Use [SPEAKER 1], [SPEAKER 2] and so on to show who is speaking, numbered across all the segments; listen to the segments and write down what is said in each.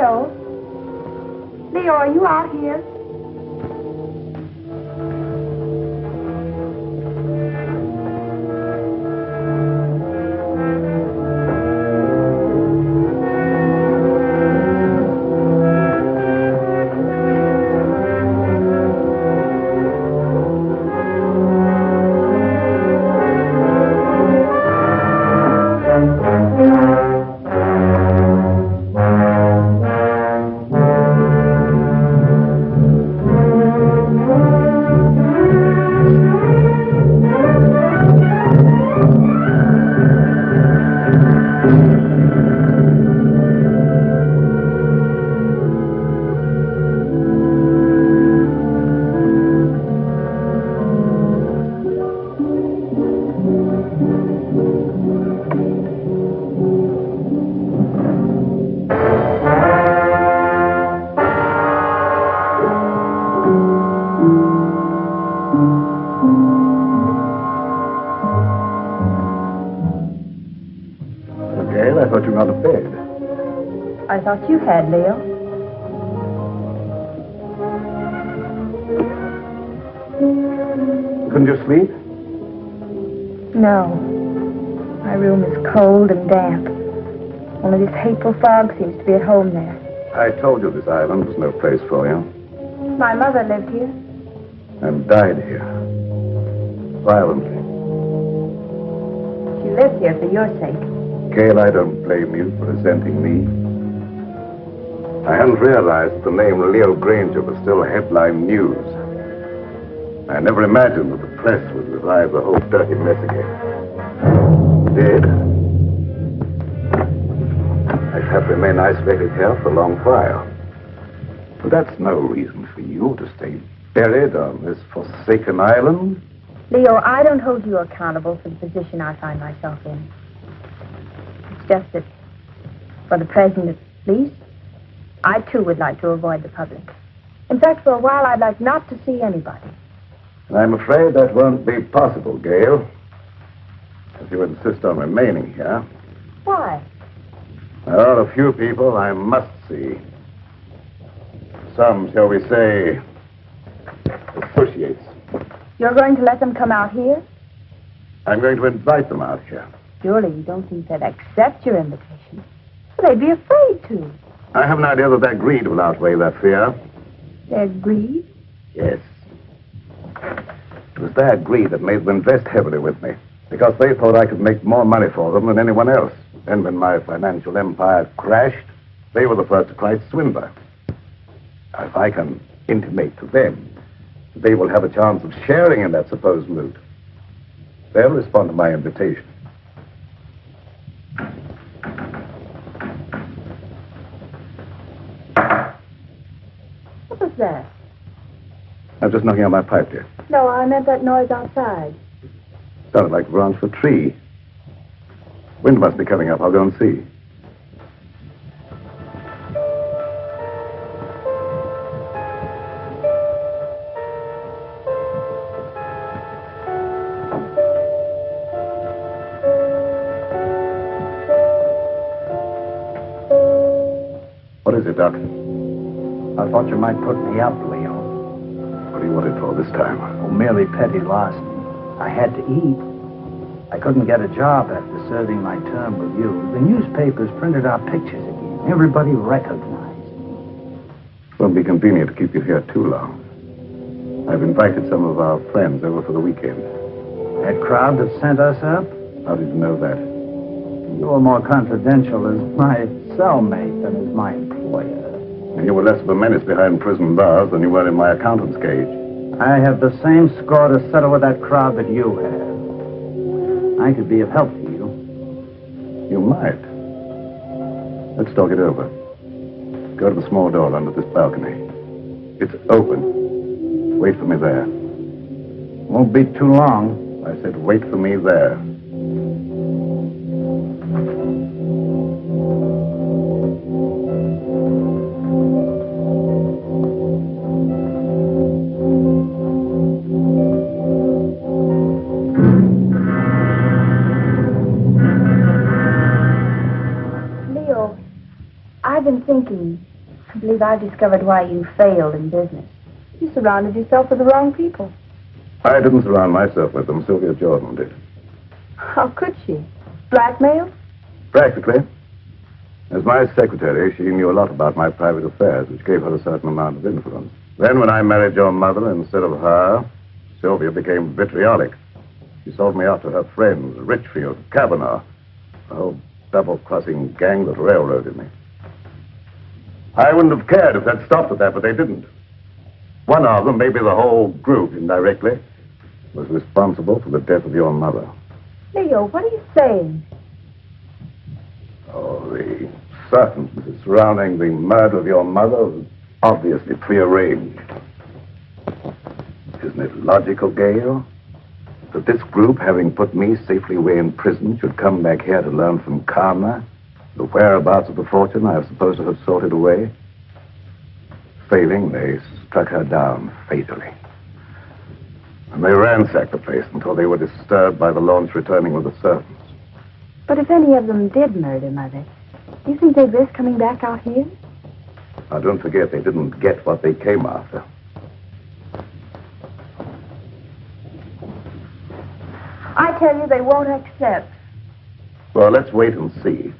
[SPEAKER 1] Leo? Leo, are you out here?
[SPEAKER 2] I thought you were out of bed.
[SPEAKER 1] I thought you had, Leo.
[SPEAKER 2] Couldn't you sleep?
[SPEAKER 1] No. My room is cold and damp. Only this hateful fog seems to be at home there.
[SPEAKER 2] I told you this island was no place for you.
[SPEAKER 1] My mother lived here.
[SPEAKER 2] And died here. Violently.
[SPEAKER 1] She lived here for your sake.
[SPEAKER 2] Gail, I don't blame you for resenting me. I hadn't realized the name Leo Granger was still headline news. I never imagined that the press would revive the whole dirty mess again. Dead? I'd have remained isolated here for a long while. But that's no reason for you to stay buried on this forsaken island.
[SPEAKER 1] Leo, I don't hold you accountable for the position I find myself in. It's just that, for the present at least, I too would like to avoid the public. In fact, for a while, I'd like not to see anybody.
[SPEAKER 2] I'm afraid that won't be possible, Gail. If you insist on remaining here.
[SPEAKER 1] Why?
[SPEAKER 2] There are a few people I must see. Some, shall we say, associates.
[SPEAKER 1] You're going to let them come out here?
[SPEAKER 2] I'm going to invite them out here.
[SPEAKER 1] Surely you don't think they'd accept your invitation. Well, they'd be afraid to.
[SPEAKER 2] I have an idea that their greed will outweigh that fear.
[SPEAKER 1] Their greed?
[SPEAKER 2] Yes. It was their greed that made them invest heavily with me, because they thought I could make more money for them than anyone else. And when my financial empire crashed, they were the first to cry swindler. If I can intimate to them that they will have a chance of sharing in that supposed loot, they'll respond to my invitation.
[SPEAKER 1] What was that?
[SPEAKER 2] I'm just knocking on my pipe, dear.
[SPEAKER 1] No, I meant that noise outside.
[SPEAKER 2] Sounded like the branch of a tree. Wind must be coming up. I'll go and see. What is it, Doc?
[SPEAKER 3] I thought you might put me up, Leo.
[SPEAKER 2] What do you want it for this time?
[SPEAKER 3] Oh, merely petty larceny. I had to eat. I couldn't get a job after serving my term with you. The newspapers printed our pictures again. Everybody recognized me.
[SPEAKER 2] It won't be convenient to keep you here too long. I've invited some of our friends over for the weekend.
[SPEAKER 3] That crowd that sent us up?
[SPEAKER 2] How did you know that?
[SPEAKER 3] You were more confidential as my cellmate than as my employer.
[SPEAKER 2] And you were less of a menace behind prison bars than you were in my accountant's cage.
[SPEAKER 3] I have the same score to settle with that crowd that you have. I could be of help to you.
[SPEAKER 2] You might. Let's talk it over. Go to the small door under this balcony. It's open. Wait for me there.
[SPEAKER 3] Won't be too long.
[SPEAKER 2] I said wait for me there.
[SPEAKER 1] I've been thinking, I believe I've discovered why you failed in business. You surrounded yourself with the wrong people.
[SPEAKER 2] I didn't surround myself with them. Sylvia Jordan did.
[SPEAKER 1] How could she? Blackmail?
[SPEAKER 2] Practically. As my secretary, she knew a lot about my private affairs, which gave her a certain amount of influence. Then when I married your mother instead of her, Sylvia became vitriolic. She sold me out to her friends, Richfield, Kavanaugh, a whole double-crossing gang that railroaded me. I wouldn't have cared if they'd stopped at that, but they didn't. One of them, maybe the whole group indirectly, was responsible for the death of your mother.
[SPEAKER 1] Leo, what are you saying?
[SPEAKER 2] Oh, the circumstances surrounding the murder of your mother was obviously prearranged. Isn't it logical, Gail, that this group, having put me safely away in prison, should come back here to learn from Karma the whereabouts of the fortune I was supposed to have sorted away? Failing, they struck her down fatally. And they ransacked the place until they were disturbed by the launch returning with the servants.
[SPEAKER 1] But if any of them did murder Mother, do you think they'd risk coming back out here?
[SPEAKER 2] Now, don't forget they didn't get what they came after.
[SPEAKER 1] I tell you, they won't accept.
[SPEAKER 2] Well, let's wait and see.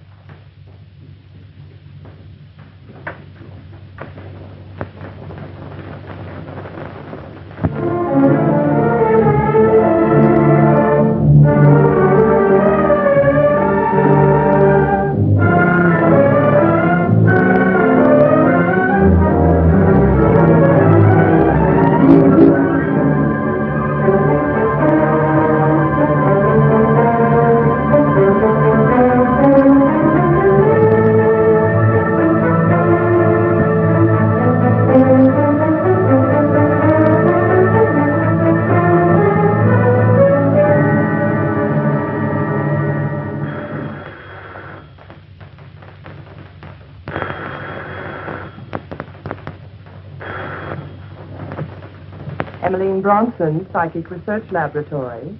[SPEAKER 4] Bronson, Psychic Research Laboratory.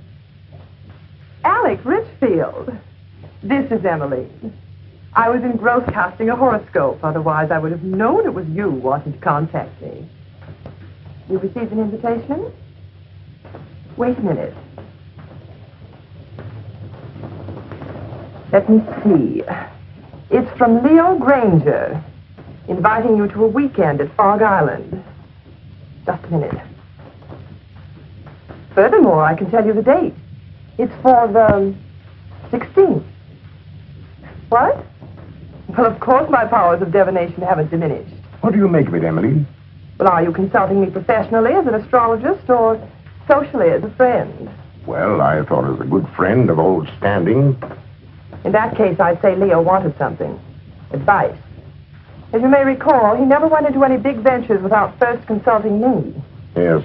[SPEAKER 4] Alec Richfield. This is Emmeline. I was engrossed casting a horoscope. Otherwise, I would have known it was you wanting to contact me. You received an invitation? Wait a minute. Let me see. It's from Leo Granger, inviting you to a weekend at Fog Island. Just a minute. Furthermore, I can tell you the date. It's for the 16th. What? Well, of course my powers of divination haven't diminished.
[SPEAKER 5] What do you make of it, Emily?
[SPEAKER 4] Well, are you consulting me professionally as an astrologist or socially as a friend?
[SPEAKER 5] Well, I thought as a good friend of old standing.
[SPEAKER 4] In that case, I'd say Leo wanted something. Advice. As you may recall, he never went into any big ventures without first consulting me.
[SPEAKER 5] Yes.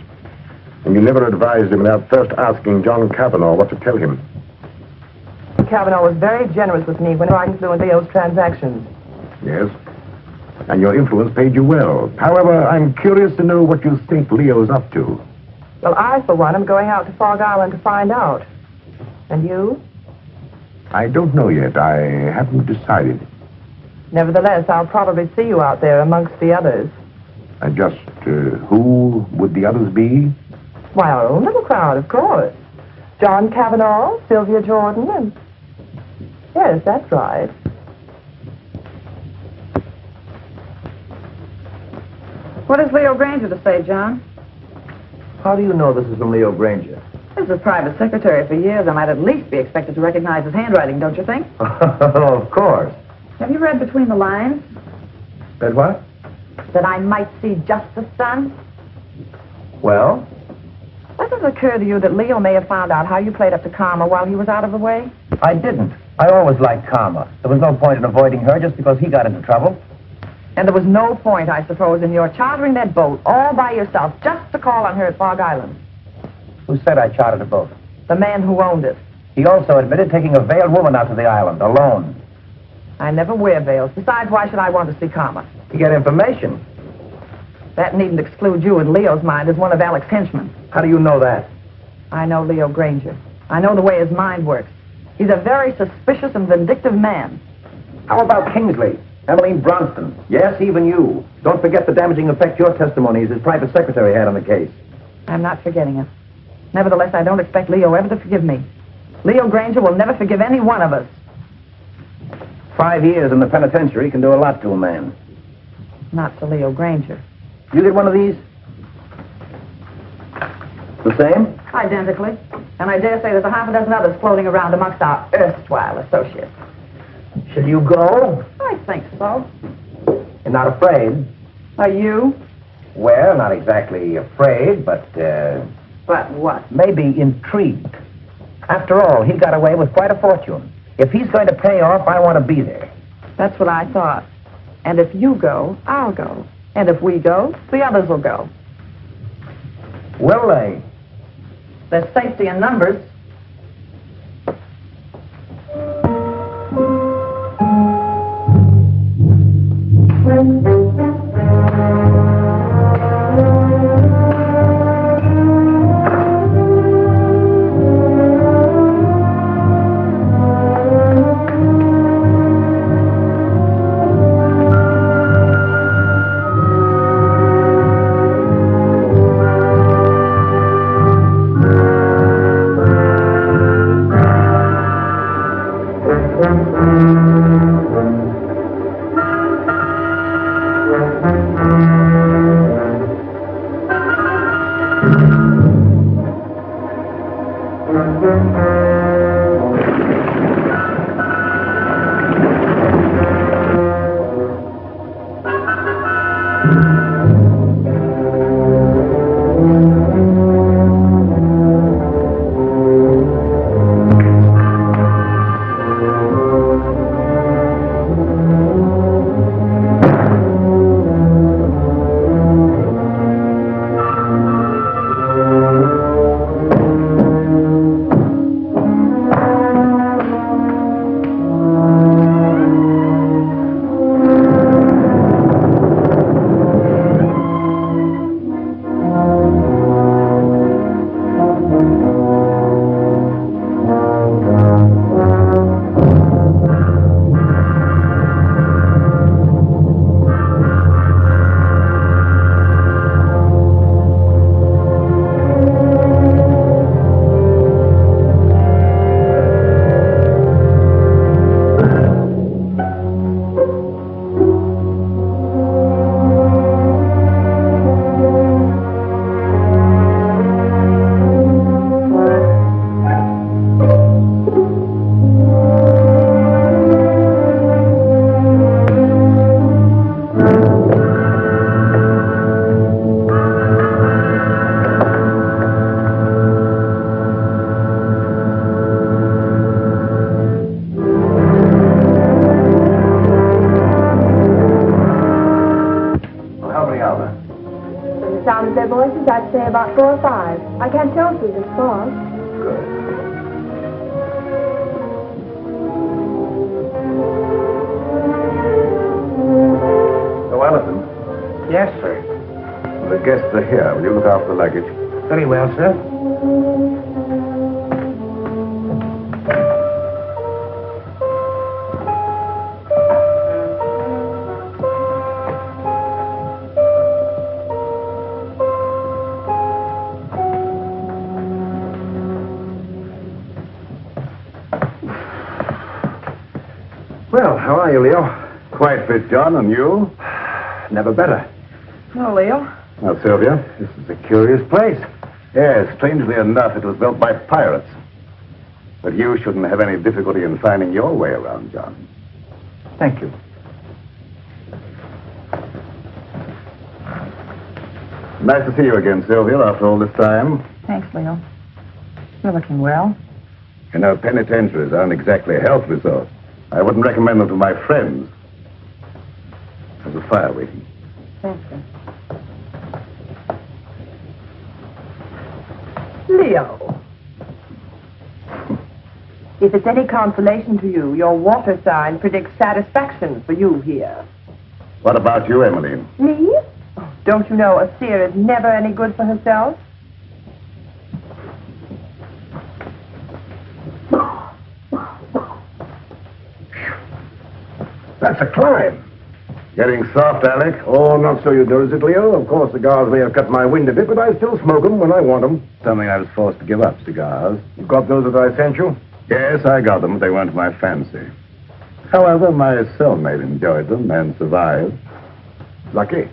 [SPEAKER 5] And you never advised him without first asking John Kavanaugh what to tell him.
[SPEAKER 4] Kavanaugh was very generous with me when I influenced Leo's transactions.
[SPEAKER 5] Yes. And your influence paid you well. However, I'm curious to know what you think Leo's up to.
[SPEAKER 4] Well, I, for one, am going out to Fog Island to find out. And you?
[SPEAKER 5] I don't know yet. I haven't decided.
[SPEAKER 4] Nevertheless, I'll probably see you out there amongst the others.
[SPEAKER 5] And just who would the others be?
[SPEAKER 4] Why, our own little crowd, of course. John Kavanaugh, Sylvia Jordan, and... Yes, that's right.
[SPEAKER 6] What does Leo Granger to say, John?
[SPEAKER 3] How do you know this is from Leo Granger?
[SPEAKER 6] As a private secretary for years, I might at least be expected to recognize his handwriting, don't you think?
[SPEAKER 3] Of course.
[SPEAKER 6] Have you read between the lines?
[SPEAKER 3] Read what?
[SPEAKER 6] That I might see justice done?
[SPEAKER 3] Well?
[SPEAKER 6] Doesn't it occur to you that Leo may have found out how you played up to Karma while he was out of the way?
[SPEAKER 3] I didn't. I always liked Karma. There was no point in avoiding her just because he got into trouble.
[SPEAKER 6] And there was no point, I suppose, in your chartering that boat all by yourself just to call on her at Fog Island.
[SPEAKER 3] Who said I chartered a boat?
[SPEAKER 6] The man who owned it.
[SPEAKER 3] He also admitted taking a veiled woman out to the island, alone.
[SPEAKER 6] I never wear veils. Besides, why should I want to see Karma?
[SPEAKER 3] To get information.
[SPEAKER 6] That needn't exclude you in Leo's mind as one of Alec's henchmen.
[SPEAKER 3] How do you know that?
[SPEAKER 6] I know Leo Granger. I know the way his mind works. He's a very suspicious and vindictive man.
[SPEAKER 3] How about Kingsley?
[SPEAKER 7] Emmeline Bronston. Yes, even you. Don't forget the damaging effect your testimony as his private secretary had on the case.
[SPEAKER 6] I'm not forgetting it. Nevertheless, I don't expect Leo ever to forgive me. Leo Granger will never forgive any one of us.
[SPEAKER 7] 5 years in the penitentiary can do a lot to a man.
[SPEAKER 6] Not to Leo Granger.
[SPEAKER 7] You get one of these? The same?
[SPEAKER 6] Identically. And I dare say there's a half a dozen others floating around amongst our erstwhile associates.
[SPEAKER 7] Should you go?
[SPEAKER 6] I think so.
[SPEAKER 7] You're not afraid?
[SPEAKER 6] Are you?
[SPEAKER 7] Well, not exactly afraid, but,
[SPEAKER 6] But what?
[SPEAKER 7] maybe intrigued. After all, he got away with quite a fortune. If he's going to pay off, I want to be there.
[SPEAKER 6] That's what I thought. And if you go, I'll go. And if we go, the others will go.
[SPEAKER 7] Will they?
[SPEAKER 6] There's safety in numbers.
[SPEAKER 1] I'd say about 4 or 5. I can't tell through this fog.
[SPEAKER 2] Good. So, Allison.
[SPEAKER 3] Yes, sir.
[SPEAKER 2] The guests are here. Will you look after the luggage?
[SPEAKER 3] Very well, sir.
[SPEAKER 7] Well, how are you, Leo?
[SPEAKER 2] Quite fit, John. And you?
[SPEAKER 7] Never better.
[SPEAKER 6] No, Leo.
[SPEAKER 2] Now, Sylvia, this is a curious place. Yes, strangely enough, it was built by pirates. But you shouldn't have any difficulty in finding your way around, John.
[SPEAKER 3] Thank you.
[SPEAKER 2] Nice to see you again, Sylvia, after all this time.
[SPEAKER 6] Thanks, Leo. You're looking well.
[SPEAKER 2] You know, penitentiaries aren't exactly health resorts. I wouldn't recommend them to my friends. There's a fire waiting.
[SPEAKER 6] Thank you. Leo. If it's any consolation to you, your water sign predicts satisfaction for you here.
[SPEAKER 2] What about you, Emmeline?
[SPEAKER 6] Me? Oh, don't you know a seer is never any good for herself?
[SPEAKER 5] That's a climb.
[SPEAKER 2] Getting soft, Alec?
[SPEAKER 5] Oh, not so you notice it, Leo. Of course, cigars may have cut my wind a bit, but I still smoke them when I want them.
[SPEAKER 2] Something I was forced to give up, cigars.
[SPEAKER 5] You got those that I sent you?
[SPEAKER 2] Yes, I got them. They weren't my fancy. However, my cellmate enjoyed them and survived.
[SPEAKER 5] Lucky.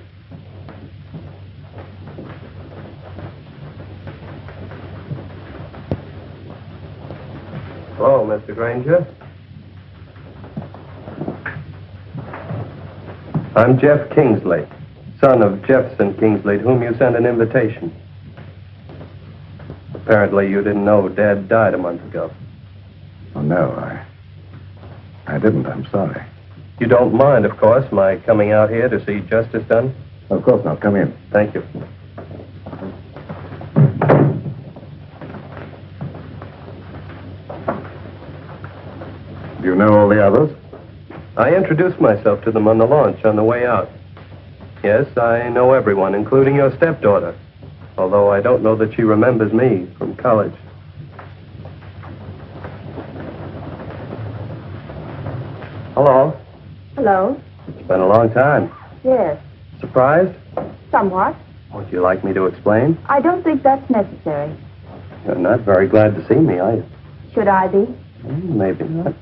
[SPEAKER 8] Hello, Mr. Granger. I'm Jeff Kingsley, son of Jefferson Kingsley, to whom you sent an invitation. Apparently you didn't know Dad died a month ago.
[SPEAKER 2] Oh, no, I didn't. I'm sorry.
[SPEAKER 8] You don't mind, of course, my coming out here to see justice done?
[SPEAKER 2] Of course not. Come in.
[SPEAKER 8] Thank you.
[SPEAKER 2] Do you know all the others?
[SPEAKER 8] I introduced myself to them on the launch on the way out. Yes, I know everyone, including your stepdaughter, although I don't know that she remembers me from college. Hello.
[SPEAKER 1] Hello?
[SPEAKER 8] It's been a long time.
[SPEAKER 1] Yes.
[SPEAKER 8] Surprised?
[SPEAKER 1] Somewhat.
[SPEAKER 8] Would you like me to explain?
[SPEAKER 1] I don't think that's necessary.
[SPEAKER 8] You're not very glad to see me, are you?
[SPEAKER 1] Should I be?
[SPEAKER 8] Maybe not.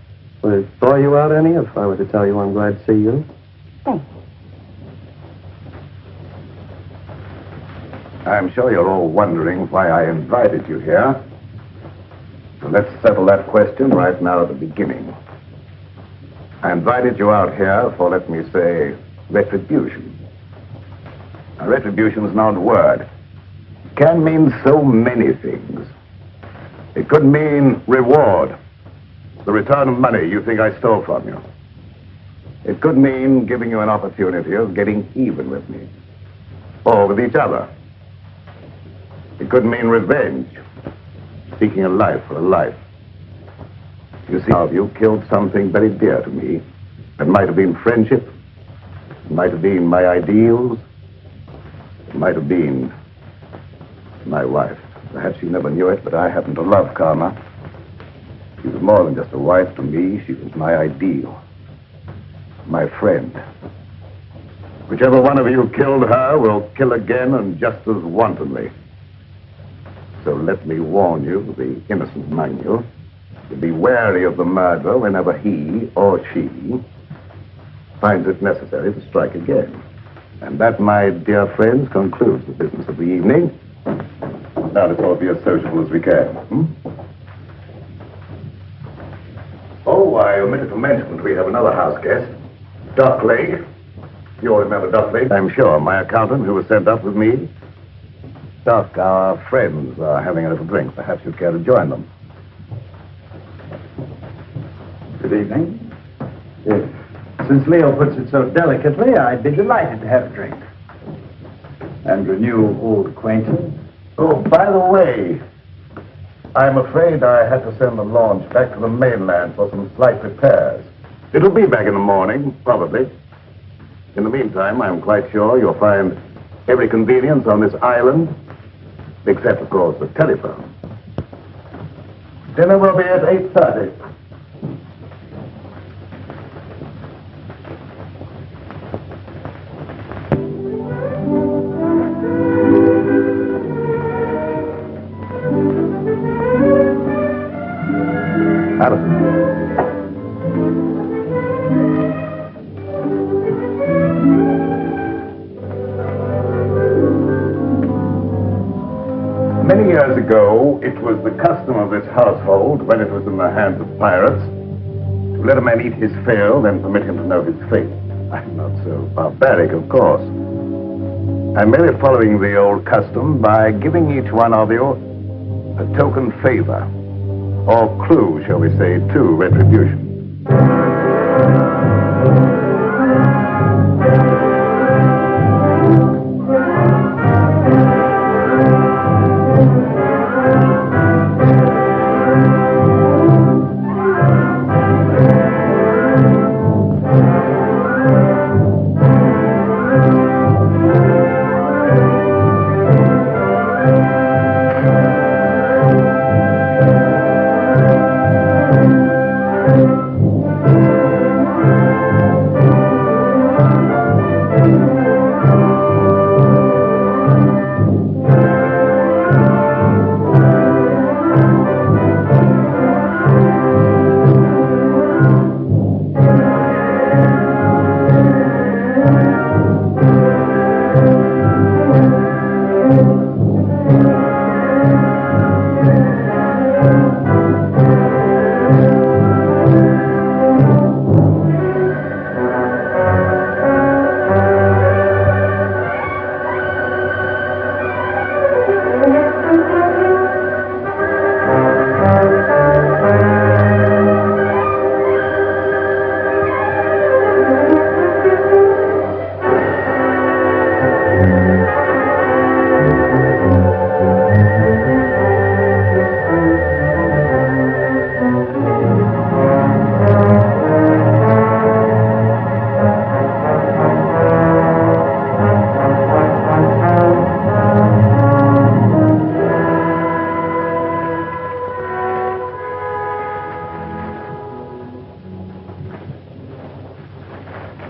[SPEAKER 8] Would it bore you out any if I were to tell you I'm glad to see you?
[SPEAKER 1] Thank you.
[SPEAKER 2] I'm sure you're all wondering why I invited you here. So let's settle that question right now at the beginning. I invited you out here for, let me say, retribution. Now, retribution is not a word. It can mean so many things. It could mean reward, the return of money you think I stole from you. It could mean giving you an opportunity of getting even with me, or with each other. It could mean revenge, seeking a life for a life. You see, you killed something very dear to me. It might have been friendship. It might have been my ideals. It might have been my wife. Perhaps you never knew it, but I happen to love Karma. She was more than just a wife to me. She was my ideal, my friend. Whichever one of you killed her will kill again and just as wantonly. So let me warn you, the innocent among you, to be wary of the murderer whenever he or she finds it necessary to strike again. And that, my dear friends, concludes the business of the evening. Now let's all be as sociable as we can. Oh, I omitted to mention that we have another house guest, Doc Lake. You all remember Doc Lake, I'm sure, my accountant who was sent up with me. Doc, our friends are having a little drink. Perhaps you'd care to join them.
[SPEAKER 3] Good evening. Yes. Since Leo puts it so delicately, I'd be delighted to have a drink. And renew old acquaintance.
[SPEAKER 2] Oh, by the way, I'm afraid I had to send the launch back to the mainland for some slight repairs. It'll be back in the morning, probably. In the meantime, I'm quite sure you'll find every convenience on this island, except, of course, the telephone. Dinner will be at 8:30. Many years ago, it was the custom of this household, when it was in the hands of pirates, to let a man eat his fill, then permit him to know his fate. I'm not so barbaric, of course. I'm merely following the old custom by giving each one of you a token favor, or clue, shall we say, to retribution.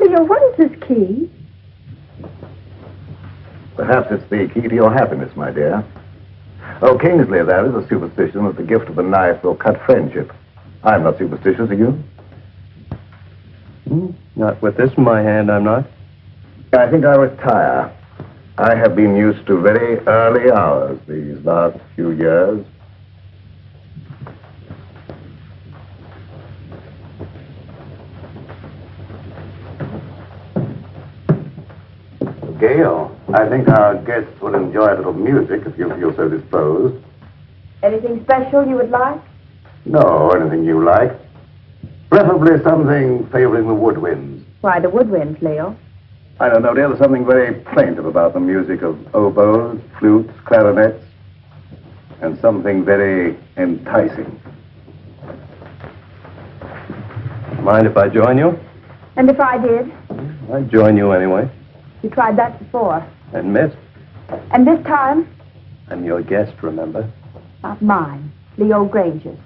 [SPEAKER 1] Leo, what is this key?
[SPEAKER 2] Perhaps it's the key to your happiness, my dear. Oh, Kingsley, that is a superstition that the gift of a knife will cut friendship. I'm not superstitious, are you?
[SPEAKER 8] Not with this in my hand, I'm not.
[SPEAKER 2] I think I'll retire. I have been used to very early hours these last few years. Gail, I think our guests will enjoy a little music if you feel so disposed.
[SPEAKER 1] Anything special you would like?
[SPEAKER 2] No, anything you like. Preferably something favoring the woodwinds.
[SPEAKER 1] Why, the woodwinds, Leo.
[SPEAKER 2] I don't know, dear. There's something very plaintive about the music of oboes, flutes, clarinets, and something very enticing.
[SPEAKER 8] Mind if I join you?
[SPEAKER 1] And if I did?
[SPEAKER 8] I'd join you anyway.
[SPEAKER 1] You tried that before.
[SPEAKER 8] And missed.
[SPEAKER 1] And this time?
[SPEAKER 8] I'm your guest, remember?
[SPEAKER 1] Not mine. Leo Granger's.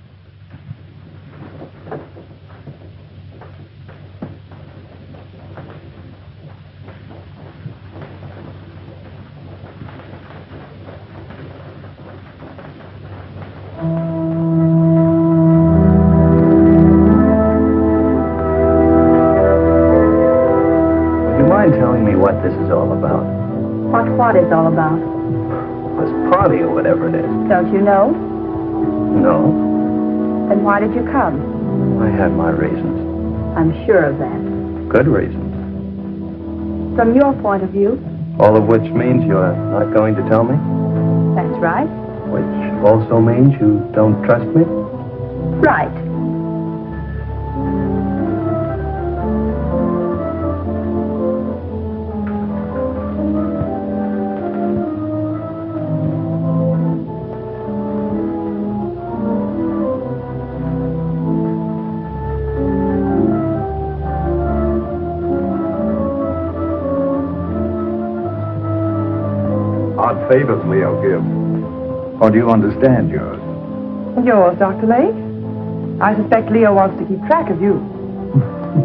[SPEAKER 3] Telling me what this is all about.
[SPEAKER 1] What is all about?
[SPEAKER 3] This party or whatever it is.
[SPEAKER 1] Don't you know?
[SPEAKER 3] No,
[SPEAKER 1] Then why did you come?
[SPEAKER 3] I had my reasons.
[SPEAKER 1] I'm sure of that.
[SPEAKER 8] Good reason.
[SPEAKER 1] From your point of view,
[SPEAKER 8] All of which means you're not going to tell me?
[SPEAKER 1] that's right.
[SPEAKER 8] Which also means you don't trust me?
[SPEAKER 1] Right.
[SPEAKER 2] Odd favors Leo gives. Or do you understand yours?
[SPEAKER 4] Yours, Dr. Lake? I suspect Leo wants to keep track of you.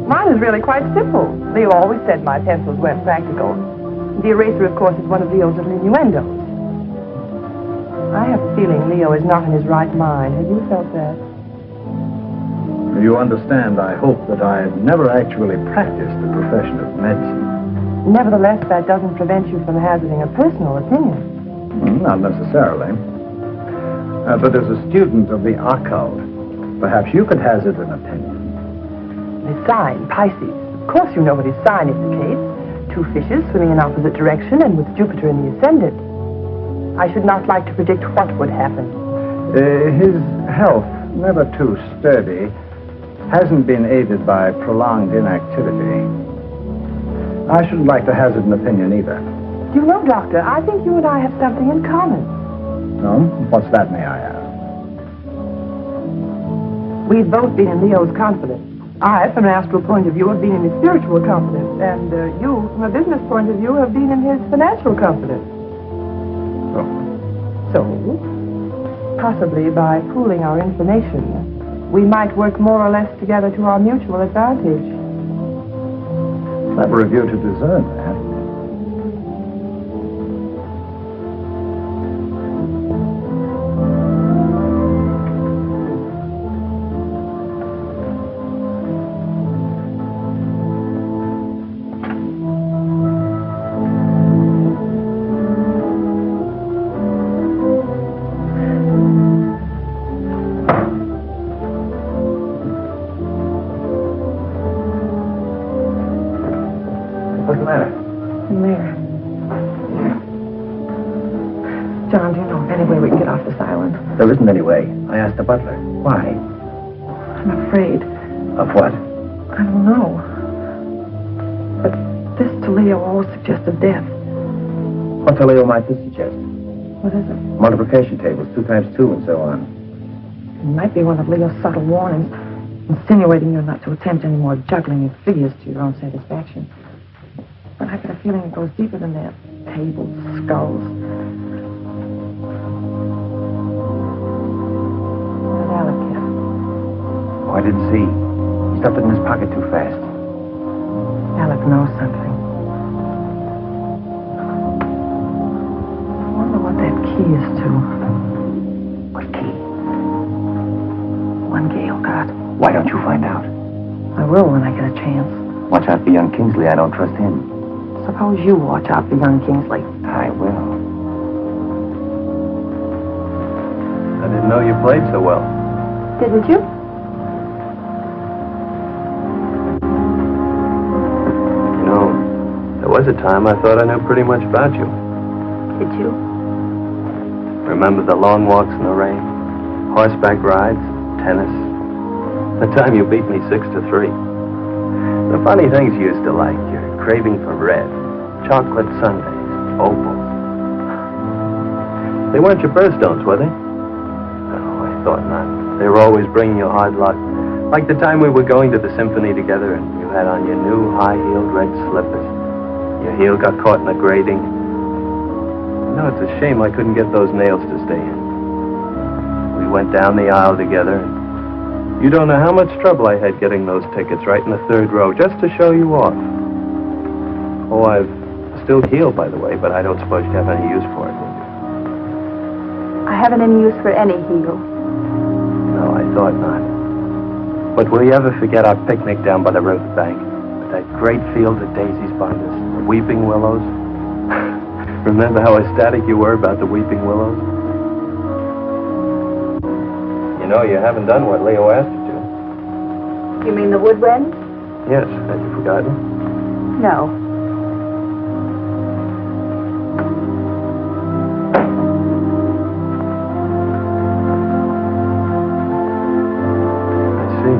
[SPEAKER 4] Mine is really quite simple. Leo always said my pencils weren't practical. The eraser, of course, is one of Leo's little innuendos. I have a feeling Leo is not in his right mind. Have you felt that?
[SPEAKER 3] You understand, I hope, that I've never actually practiced the profession of medicine.
[SPEAKER 4] Nevertheless, that doesn't prevent you from hazarding a personal opinion.
[SPEAKER 3] Not necessarily. But as a student of the occult, perhaps you could hazard an opinion.
[SPEAKER 4] His sign, Pisces. Of course you know what his sign indicates. Two fishes swimming in opposite direction and with Jupiter in the ascendant. I should not like to predict what would happen.
[SPEAKER 3] His health, never too sturdy, hasn't been aided by prolonged inactivity. I shouldn't like to hazard an opinion either.
[SPEAKER 4] You know, Doctor, I think you and I have something in common.
[SPEAKER 3] No? What's that, may I ask?
[SPEAKER 4] We've both been in Leo's confidence. I, from an astral point of view, have been in his spiritual confidence. And you, from a business point of view, have been in his financial confidence. So, possibly by pooling our information, we might work more or less together to our mutual advantage.
[SPEAKER 3] Clever of you to discern that. What's the matter?
[SPEAKER 6] Mayor. John, do you know of any way we can get off this island?
[SPEAKER 3] There isn't any way. I asked the butler. Why?
[SPEAKER 6] I'm afraid.
[SPEAKER 3] Of what?
[SPEAKER 6] I don't know. But this to Leo always suggested death.
[SPEAKER 3] What to Leo might this suggest?
[SPEAKER 6] What is it?
[SPEAKER 3] Multiplication tables, 2 times 2 and so on.
[SPEAKER 6] It might be one of Leo's subtle warnings, insinuating you're not to attempt any more juggling of figures to your own satisfaction. But I get a feeling it goes deeper than that. Tables, skulls. What did Alec get?
[SPEAKER 3] Oh, I didn't see. He stuffed it in his pocket too fast.
[SPEAKER 6] Alec know something. I wonder what that key is to.
[SPEAKER 7] What key?
[SPEAKER 6] One Gail got.
[SPEAKER 7] Why don't you find out?
[SPEAKER 6] I will when I get a chance.
[SPEAKER 7] Watch out for young Kingsley. I don't trust him.
[SPEAKER 6] Suppose you watch out for young Kingsley.
[SPEAKER 7] I will.
[SPEAKER 8] I didn't know you played so well.
[SPEAKER 1] Didn't you?
[SPEAKER 8] You know, there was a time I thought I knew pretty much about you.
[SPEAKER 1] Did you?
[SPEAKER 8] Remember the long walks in the rain, horseback rides, tennis? The time you beat me 6-3. The funny things you used to like, your craving for red, chocolate sundaes, opals. They weren't your birthstones, were they? Oh, I thought not. They were always bringing you hard luck. Like the time we were going to the symphony together and you had on your new high-heeled red slippers. Your heel got caught in the grating. No, it's a shame I couldn't get those nails to stay in. We went down the aisle together. You don't know how much trouble I had getting those tickets right in the third row just to show you off. Oh, I've still heeled, by the way, but I don't suppose you have any use for it, do you?
[SPEAKER 1] I haven't any use for any heel.
[SPEAKER 8] No, I thought not. But will you ever forget our picnic down by the riverbank? With that great field of daisies behind us, the weeping willows? Remember how ecstatic you were about the weeping willows? You know, you haven't done what Leo asked you to.
[SPEAKER 1] You mean the woodwind?
[SPEAKER 8] Yes, had you forgotten?
[SPEAKER 1] No.
[SPEAKER 8] I see.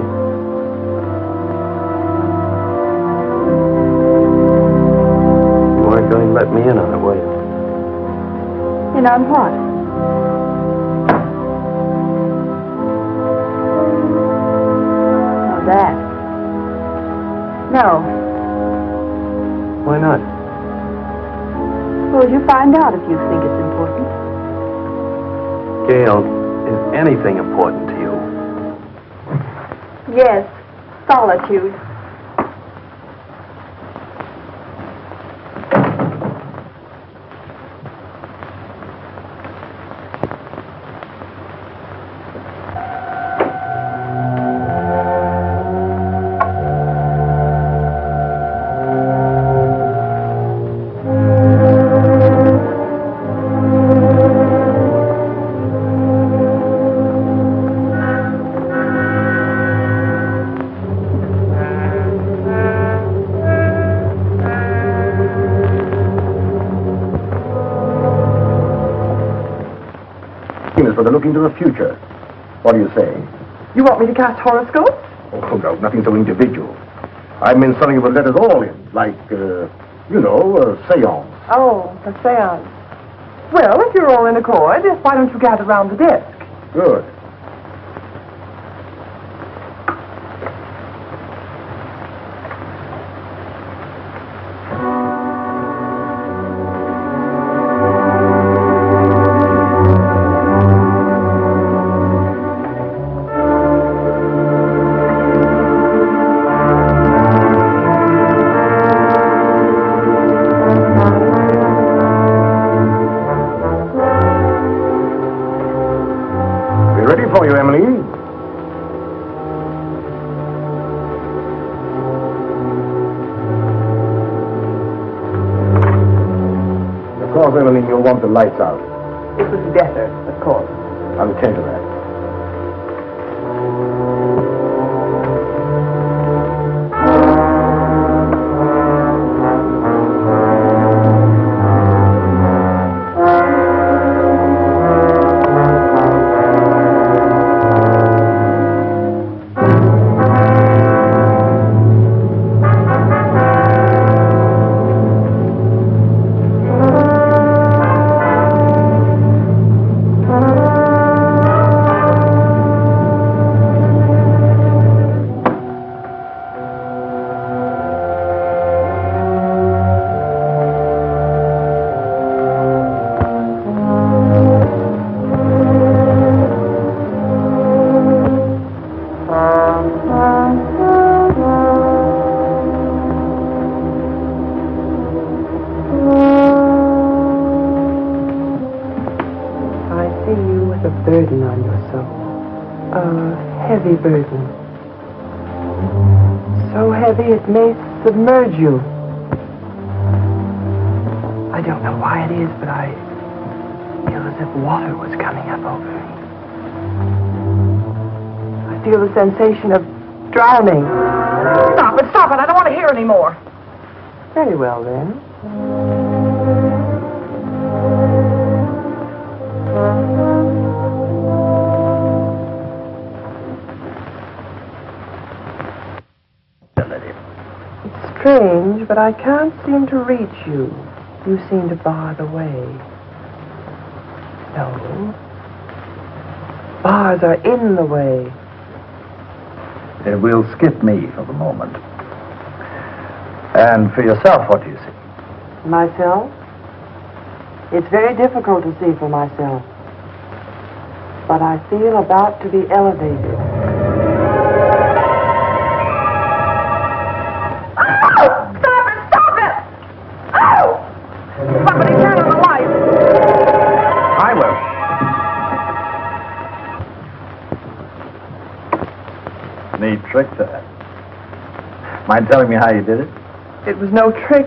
[SPEAKER 8] You weren't going to let me in on it, were you?
[SPEAKER 1] In on what? Oh, that. No.
[SPEAKER 8] Why not?
[SPEAKER 1] Suppose you find out if you think it's important.
[SPEAKER 8] Gail, is anything important to you?
[SPEAKER 1] Yes. Solitude.
[SPEAKER 5] For the look into the future. What do you say?
[SPEAKER 4] You want me to cast horoscopes?
[SPEAKER 5] Oh, no, nothing so individual. I meant something that would let us all in, like, a seance.
[SPEAKER 4] Oh, a seance. Well, if you're all in accord, why don't you gather round the desk?
[SPEAKER 5] Good. For you, Emily. Of course, Emily, you'll want the lights out.
[SPEAKER 4] It was better, of course.
[SPEAKER 5] I'll attend to that.
[SPEAKER 4] heavy burden. So heavy it may submerge you. I don't know why it is, but I feel as if water was coming up over me. I feel the sensation of drowning.
[SPEAKER 6] Stop it, stop it. I don't want to hear any more.
[SPEAKER 4] Very well, then. It's strange, but I can't seem to reach you. You seem to bar the way. No. Bars are in the way.
[SPEAKER 3] It will skip me for the moment. And for yourself, what do you see?
[SPEAKER 4] Myself? It's very difficult to see for myself. But I feel about to be elevated.
[SPEAKER 6] Oh! Stop it! Stop it! Oh! Somebody turn on the light.
[SPEAKER 3] I will. Neat trick that. Mind telling me how you did it?
[SPEAKER 4] It was no trick.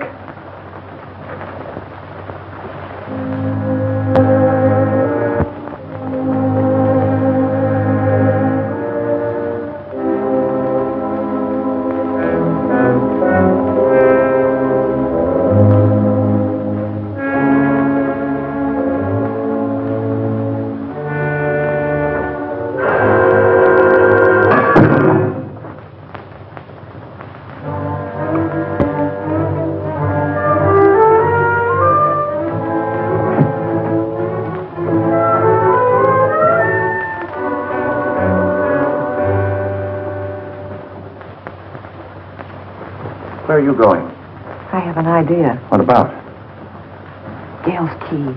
[SPEAKER 3] Where are you going?
[SPEAKER 6] I have an idea.
[SPEAKER 3] What about?
[SPEAKER 6] Gail's key.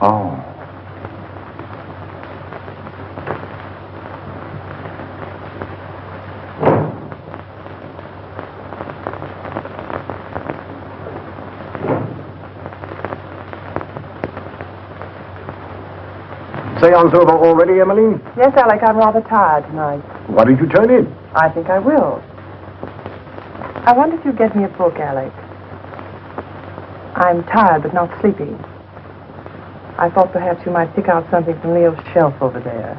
[SPEAKER 3] Oh. Seance over already, Emmeline?
[SPEAKER 4] Yes, Alec, I'm rather tired tonight.
[SPEAKER 3] Why did you turn in?
[SPEAKER 4] I think I will. I wonder if you'd get me a book, Alec. I'm tired but not sleepy. I thought perhaps you might pick out something from Leo's shelf over there.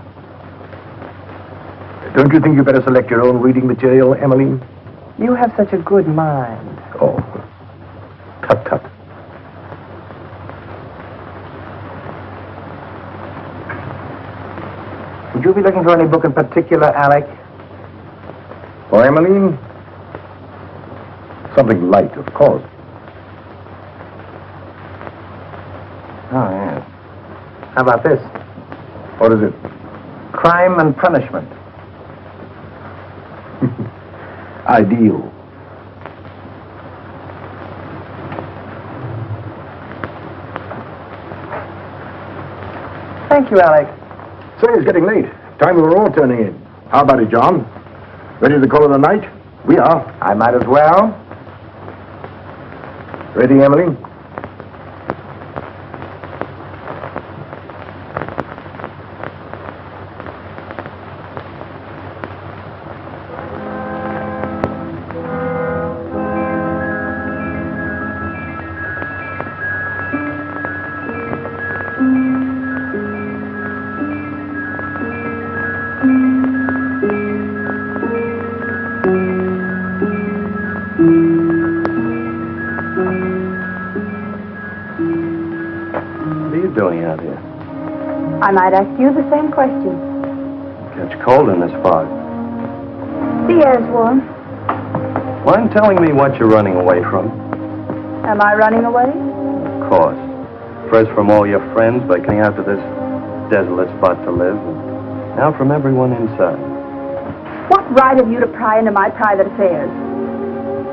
[SPEAKER 5] Don't you think you better select your own reading material, Emmeline?
[SPEAKER 4] You have such a good mind.
[SPEAKER 5] Oh, tut tut.
[SPEAKER 7] Would you be looking for any book in particular, Alec?
[SPEAKER 5] For Emmeline? Something light, of course.
[SPEAKER 7] Oh, yes. How about this?
[SPEAKER 5] What is it?
[SPEAKER 7] Crime and Punishment.
[SPEAKER 5] Ideal.
[SPEAKER 4] Thank you, Alec.
[SPEAKER 5] Say, it's getting late. Time we were all turning in. How about it, John? Ready to call it a night? We are.
[SPEAKER 7] I might as well.
[SPEAKER 5] Ready, Emily?
[SPEAKER 8] What are you doing out here?
[SPEAKER 1] I might ask you the same question.
[SPEAKER 8] Catch cold in this fog.
[SPEAKER 1] The air's warm.
[SPEAKER 8] Mind telling me what you're running away from?
[SPEAKER 1] Am I running away?
[SPEAKER 8] Of course. First from all your friends by coming out to this desolate spot to live, and now from everyone inside.
[SPEAKER 1] What right have you to pry into my private affairs?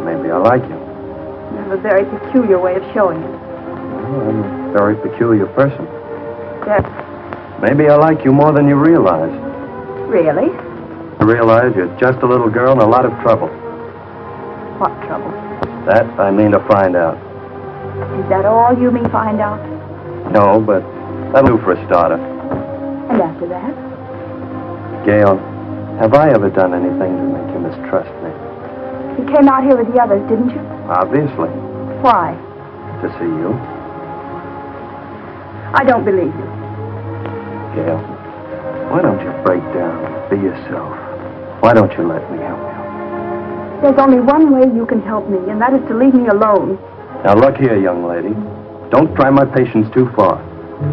[SPEAKER 8] Maybe I like you.
[SPEAKER 1] You have a very peculiar way of showing it.
[SPEAKER 8] Well, I'm a very peculiar person.
[SPEAKER 1] Yes.
[SPEAKER 8] Maybe I like you more than you realize.
[SPEAKER 1] Really?
[SPEAKER 8] I realize you're just a little girl in a lot of trouble.
[SPEAKER 1] What trouble?
[SPEAKER 8] That I mean to find out.
[SPEAKER 1] Is that all you mean find out?
[SPEAKER 8] No, but that'll do for a starter.
[SPEAKER 1] And after that?
[SPEAKER 8] Gail, Have I ever done anything to make you mistrust me?
[SPEAKER 1] You came out here with the others, didn't you?
[SPEAKER 8] Obviously.
[SPEAKER 1] Why?
[SPEAKER 8] To see you.
[SPEAKER 1] I don't believe you.
[SPEAKER 8] Gail, why don't you break down? Be yourself. Why don't you let me help you?
[SPEAKER 1] There's only one way you can help me, and that is to leave me alone.
[SPEAKER 8] Now look here, young lady. Don't try my patience too far.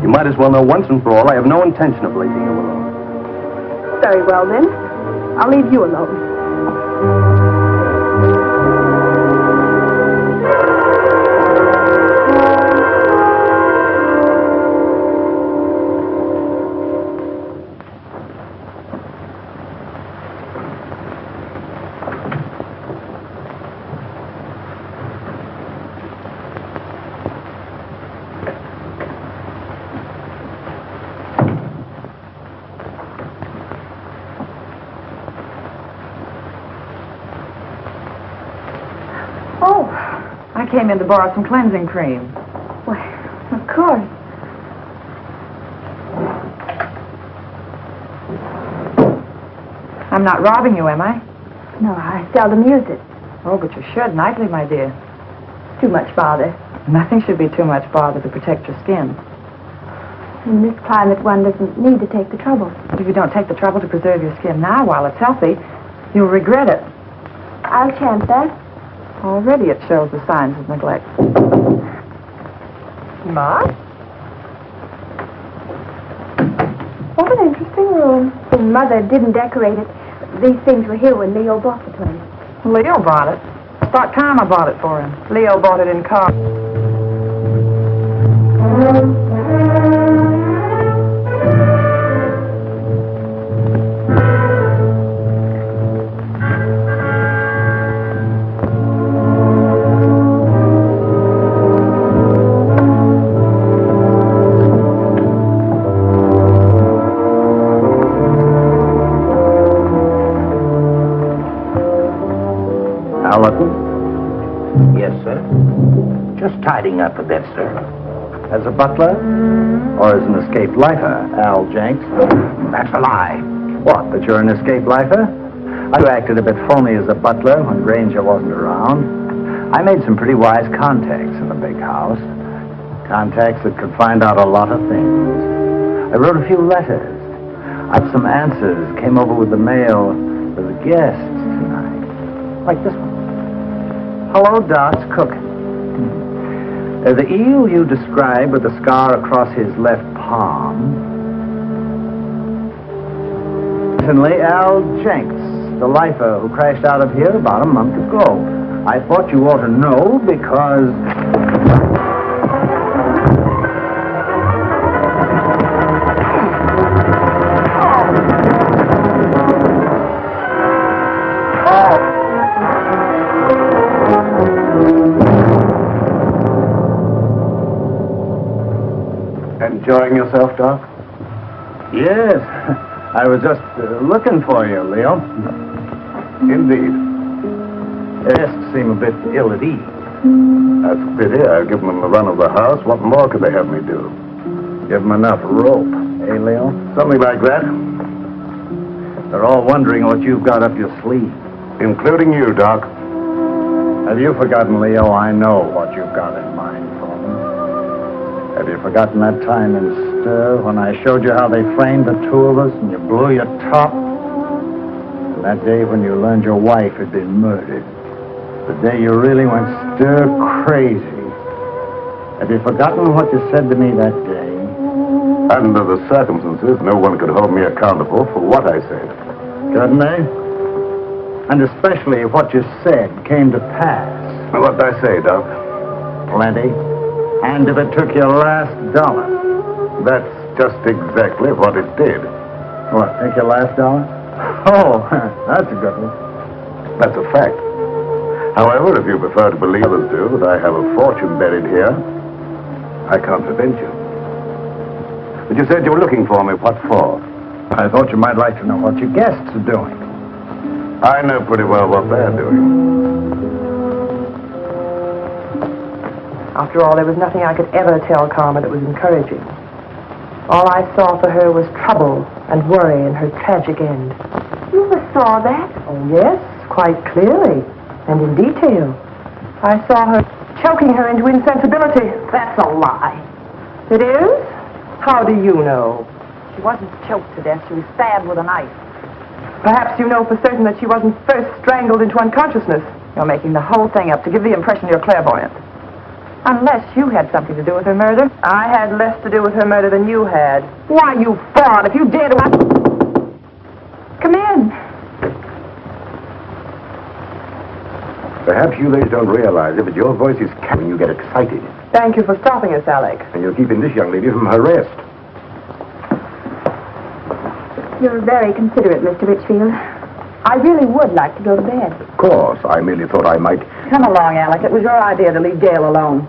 [SPEAKER 8] You might as well know once and for all I have no intention of leaving you alone.
[SPEAKER 1] Very well, then. I'll leave you alone.
[SPEAKER 6] I came in to borrow some cleansing cream.
[SPEAKER 1] Why, of course.
[SPEAKER 6] I'm not robbing you, am I?
[SPEAKER 1] No, I seldom use it.
[SPEAKER 6] Oh, but you should nightly, my dear.
[SPEAKER 1] Too much bother.
[SPEAKER 6] Nothing should be too much bother to protect your skin.
[SPEAKER 1] In this climate, one doesn't need to take the trouble.
[SPEAKER 6] But if you don't take the trouble to preserve your skin now while it's healthy, you'll regret it.
[SPEAKER 1] I'll chance that.
[SPEAKER 6] Already it shows the signs of neglect.
[SPEAKER 4] Ma?
[SPEAKER 1] What an interesting room. Mother didn't decorate it. These things were here when Leo bought the place.
[SPEAKER 6] Leo bought it. I thought Karma bought it for him.
[SPEAKER 4] Leo bought it in car.
[SPEAKER 3] Yes, sir. Just tidying up a bit, sir. As a butler? Or as an escaped lifer, Al Jenks? That's a lie. What, that you're an escaped lifer? I acted a bit phony as a butler when Granger wasn't around. I made some pretty wise contacts in the big house. Contacts that could find out a lot of things. I wrote a few letters. I had some answers. Came over with the mail for the guests tonight. Like this one. Hello, Doc's cooking. The eel you describe with the scar across his left palm. Recently, Al Jenks, the lifer who crashed out of here about a month ago. I thought you ought to know because...
[SPEAKER 2] Enjoying yourself, Doc?
[SPEAKER 3] Yes. I was just looking for you, Leo.
[SPEAKER 2] Indeed.
[SPEAKER 3] The guests seem a bit ill at ease.
[SPEAKER 2] That's a pity. I've given them the run of the house. What more could they have me do?
[SPEAKER 3] Give them enough rope, eh, Leo?
[SPEAKER 2] Something like that.
[SPEAKER 3] They're all wondering what you've got up your sleeve.
[SPEAKER 2] Including you, Doc.
[SPEAKER 3] Have you forgotten, Leo? I know what you've got in mind for them. Have you forgotten that time in Stir when I showed you how they framed the two of us and you blew your top? And that day when you learned your wife had been murdered. The day you really went stir crazy. Have you forgotten what you said to me that day?
[SPEAKER 2] Under the circumstances, no one could hold me accountable for what I said.
[SPEAKER 3] Couldn't they? And especially if what you said came to pass.
[SPEAKER 2] What'd I say, Doc?
[SPEAKER 3] Plenty. And if it took your last dollar.
[SPEAKER 2] That's just exactly what it did.
[SPEAKER 3] What, take your last dollar? Oh, that's a good one.
[SPEAKER 2] That's a fact. However, if you prefer to believe others do that I have a fortune buried here, I can't prevent you. But you said you were looking for me. What for?
[SPEAKER 3] I thought you might like to know what your guests are doing.
[SPEAKER 2] I know pretty well what they're doing.
[SPEAKER 4] After all, there was nothing I could ever tell Karma that was encouraging. All I saw for her was trouble and worry and her tragic end.
[SPEAKER 1] You saw that?
[SPEAKER 4] Oh, yes, quite clearly. And in detail. I saw her choking her into insensibility.
[SPEAKER 6] That's a lie.
[SPEAKER 4] It is? How do you know?
[SPEAKER 6] She wasn't choked to death. She was stabbed with a knife.
[SPEAKER 4] Perhaps you know for certain that she wasn't first strangled into unconsciousness.
[SPEAKER 6] You're making the whole thing up to give the impression you're clairvoyant. Unless you had something to do with her murder.
[SPEAKER 4] I had less to do with her murder than you had.
[SPEAKER 6] Why, you fraud, if you dare to... Come in.
[SPEAKER 5] Perhaps you ladies don't realize it, but your voice is when you get excited.
[SPEAKER 4] Thank you for stopping us, Alec.
[SPEAKER 5] And you're keeping this young lady from her rest.
[SPEAKER 1] You're very considerate, Mr. Richfield. I really would like to go to bed.
[SPEAKER 5] Of course, I merely thought I might...
[SPEAKER 6] Come along, Alec. It was your idea to leave Gail alone.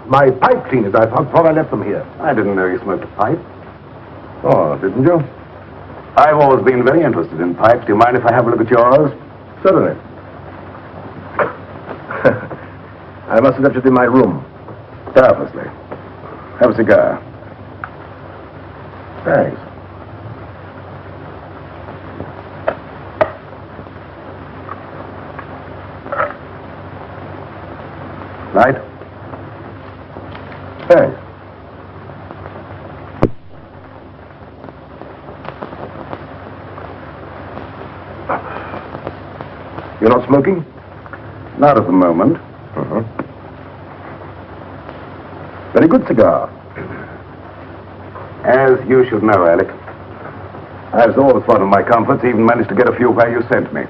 [SPEAKER 5] My pipe cleaners, I thought I left them here.
[SPEAKER 2] I didn't know you smoked a pipe.
[SPEAKER 5] Oh, didn't you?
[SPEAKER 2] I've always been very interested in pipes. Do you mind if I have a look at yours?
[SPEAKER 5] Certainly. I must have left it in my room.
[SPEAKER 2] Doubtlessly. Have a cigar.
[SPEAKER 5] Thanks.
[SPEAKER 2] Light?
[SPEAKER 5] Thanks. You're not smoking?
[SPEAKER 2] Not at the moment.
[SPEAKER 5] Uh-huh. Very good cigar.
[SPEAKER 2] As you should know, Alec, I've always thought of my comforts, even managed to get a few where you sent me.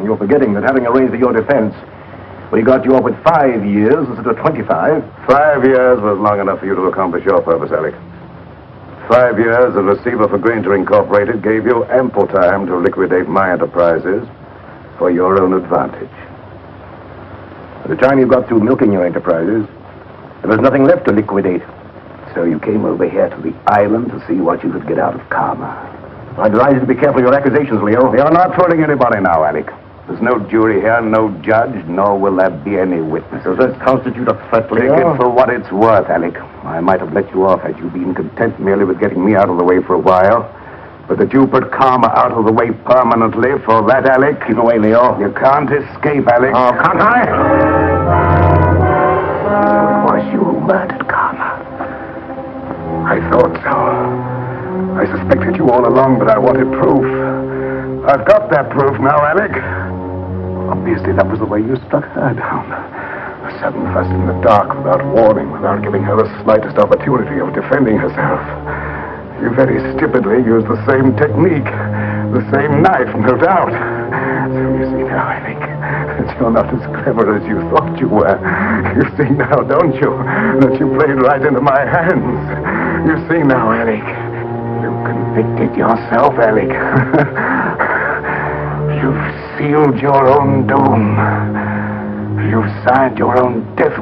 [SPEAKER 5] You're forgetting that having arranged for your defense, we got you off with 5 years instead of 25.
[SPEAKER 2] 5 years was long enough for you to accomplish your purpose, Alec. 5 years as receiver for Granger Incorporated gave you ample time to liquidate my enterprises for your own advantage.
[SPEAKER 5] By the time you got through milking your enterprises, there was nothing left to liquidate.
[SPEAKER 2] So you came over here to the island to see what you could get out of karma.
[SPEAKER 5] I advise you to be careful of your accusations, Leo.
[SPEAKER 2] You're not fooling anybody now, Alec. There's no jury here, no judge, nor will there be any witnesses.
[SPEAKER 5] Does that constitute a threat,
[SPEAKER 2] Take
[SPEAKER 5] Leo?
[SPEAKER 2] it for what it's worth, Alec. I might have let you off had you been content merely with getting me out of the way for a while. But that you put karma out of the way permanently, for that, Alec...
[SPEAKER 5] Keep away, Leo.
[SPEAKER 2] You can't escape, Alec.
[SPEAKER 5] Oh, can't I?
[SPEAKER 2] It was you who murdered karma. I thought so. I suspected you all along, but I wanted proof. I've got that proof now, Alec. Obviously, that was the way you struck her down. A sudden fuss in the dark, without warning, without giving her the slightest opportunity of defending herself. You very stupidly used the same technique, the same knife, no doubt. So you see now, Alec, that you're not as clever as you thought you were. You see now, don't you, that you played right into my hands. You see now, Alec, you convicted yourself, Alec. You've sealed your own doom. You've signed your own death.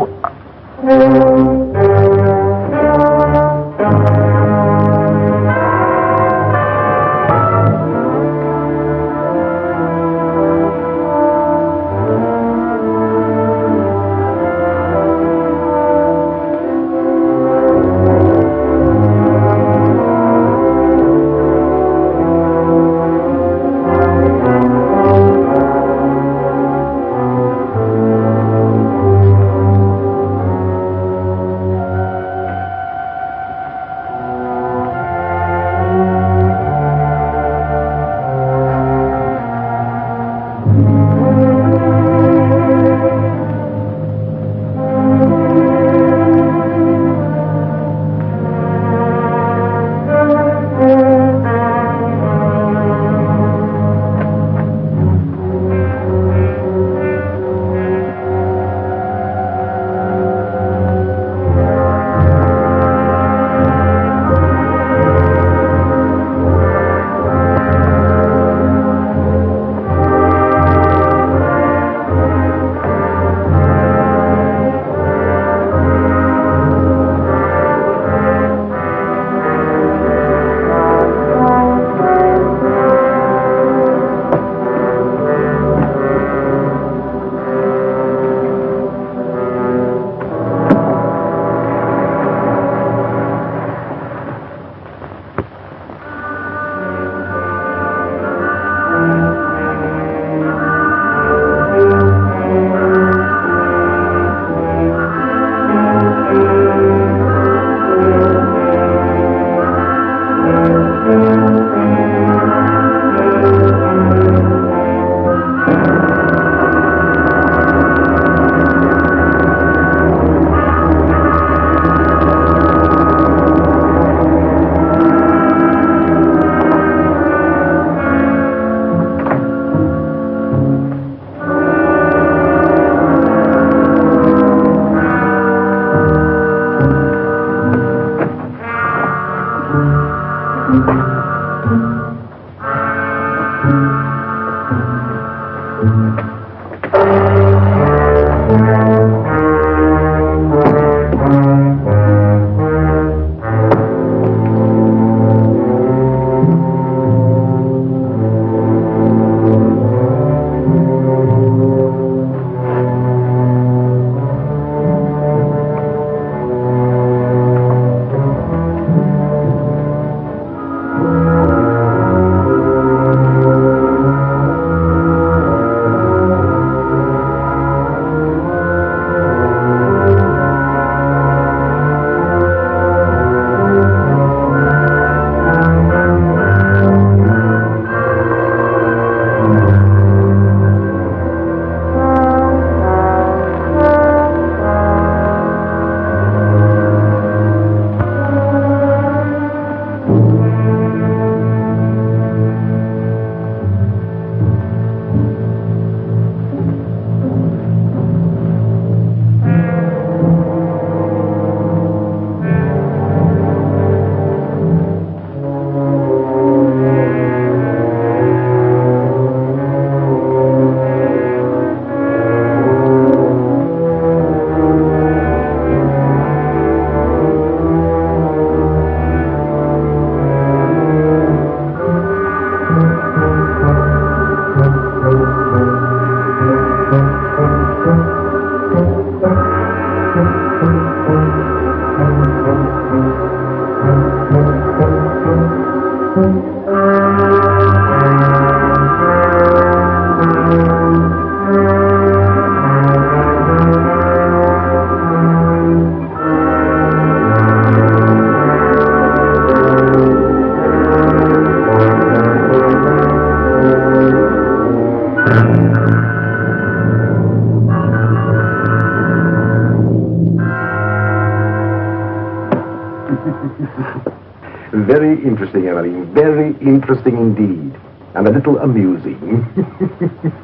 [SPEAKER 5] Very interesting, Emily. Very interesting indeed. And a little amusing.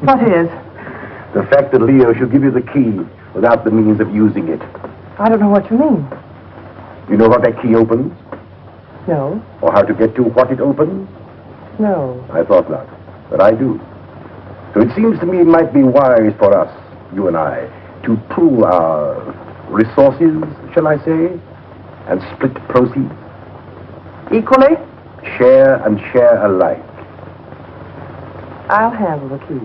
[SPEAKER 4] What is?
[SPEAKER 5] The fact that Leo should give you the key without the means of using it.
[SPEAKER 4] I don't know what you mean.
[SPEAKER 5] You know what that key opens?
[SPEAKER 4] No.
[SPEAKER 5] Or how to get to what it opens?
[SPEAKER 4] No.
[SPEAKER 5] I thought not, but I do. So it seems to me it might be wise for us, you and I, to pool our resources, shall I say, and split proceeds.
[SPEAKER 4] Equally?
[SPEAKER 5] Share and share alike.
[SPEAKER 4] I'll handle the key.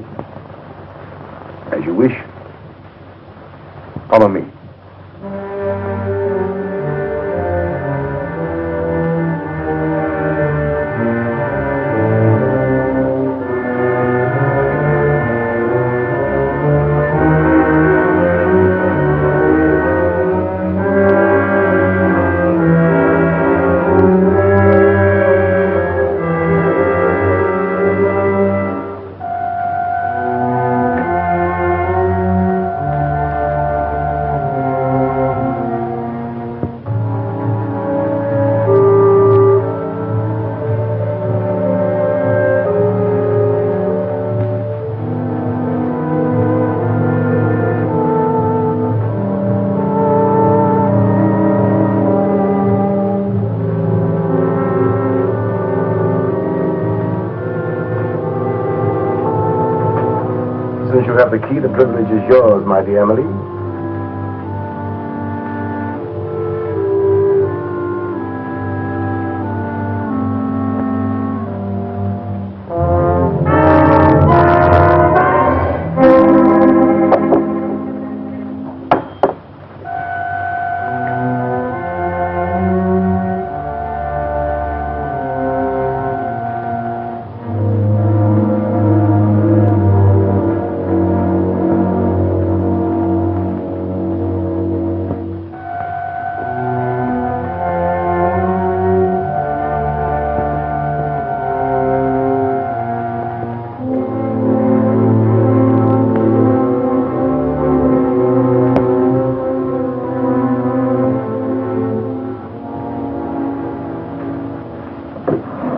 [SPEAKER 5] As you wish. Follow me. Since you have the key, the privilege is yours, my dear Emily.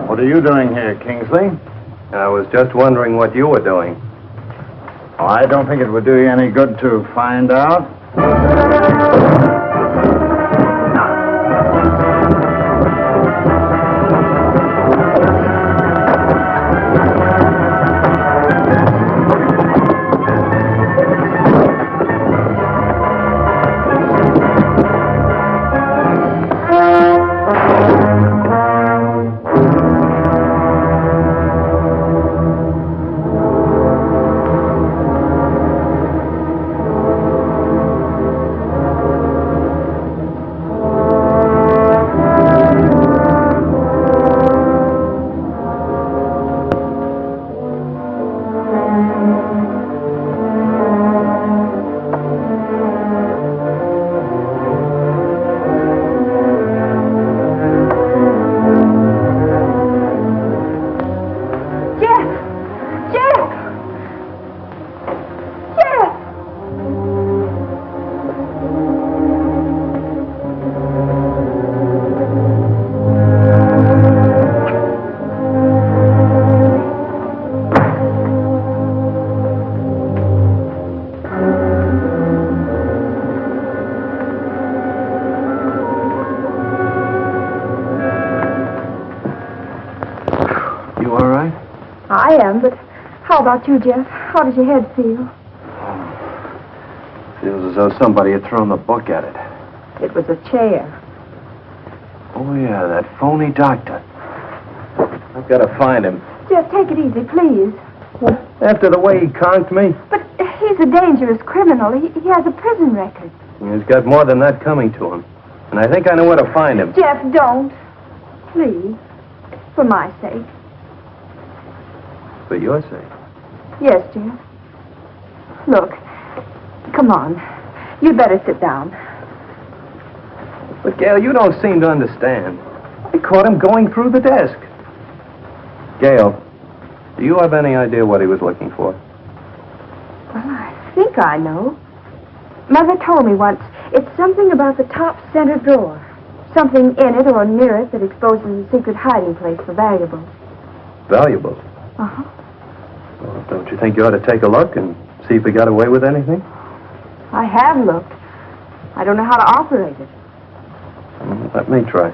[SPEAKER 3] What are you doing here, Kingsley?
[SPEAKER 8] I was just wondering what you were doing.
[SPEAKER 3] Oh, I don't think it would do you any good to find out.
[SPEAKER 1] I am, but how about you, Jeff? How does your head feel?
[SPEAKER 8] Feels as though somebody had thrown the book at it.
[SPEAKER 1] It was a chair.
[SPEAKER 8] Oh, yeah, that phony doctor. I've got to find him.
[SPEAKER 1] Jeff, take it easy, please.
[SPEAKER 8] After the way he conked me,
[SPEAKER 1] But he's a dangerous criminal. He has a prison record.
[SPEAKER 8] he's got more than that coming to him. And I think I know where to find him.
[SPEAKER 1] Jeff, don't. Please. For my sake.
[SPEAKER 8] For your sake.
[SPEAKER 1] Yes, Jeff. Look. Come on. You'd better sit down.
[SPEAKER 8] But, Gail, you don't seem to understand. I caught him going through the desk. Gail, do you have any idea what he was looking for?
[SPEAKER 1] Well, I think I know. Mother told me once. It's something about the top center drawer. Something in it or near it that exposes a secret hiding place for valuables.
[SPEAKER 8] Valuables?
[SPEAKER 1] Uh-huh.
[SPEAKER 8] Well, don't you think you ought to take a look and see if we got away with anything?
[SPEAKER 1] I have looked. I don't know how to operate it.
[SPEAKER 8] Let me try.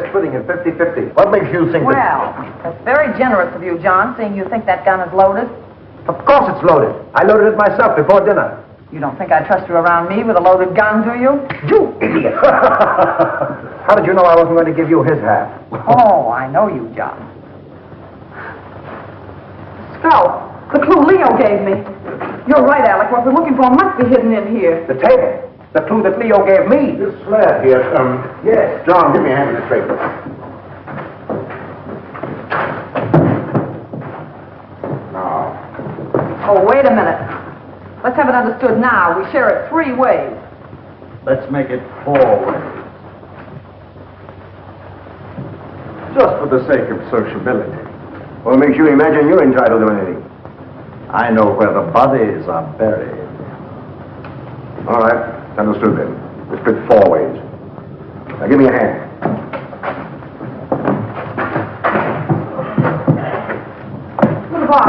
[SPEAKER 3] Splitting it 50-50. What makes you think
[SPEAKER 6] Well, that's very generous of you, John, seeing you think that gun is loaded.
[SPEAKER 3] Of course it's loaded. I loaded it myself before dinner.
[SPEAKER 6] You don't think I trust you around me with a loaded gun, do you?
[SPEAKER 3] You idiot! How did you know I wasn't going to give you his half?
[SPEAKER 6] Oh, I know you, John. Scout, the clue Leo gave me. You're right, Alec. What we're looking for must be hidden in here.
[SPEAKER 3] The table. The clue that Leo gave me.
[SPEAKER 2] This slab here, yes. John, give me a hand with this paper. Now.
[SPEAKER 6] Oh, wait a minute. Let's have it understood now. We share it 3 ways.
[SPEAKER 3] Let's make it 4 ways. Just for the sake of sociability. What makes you imagine you're entitled to anything? I know where the bodies are buried.
[SPEAKER 2] All right. Understood then. We split 4 ways. Now give me a hand.
[SPEAKER 6] Little box.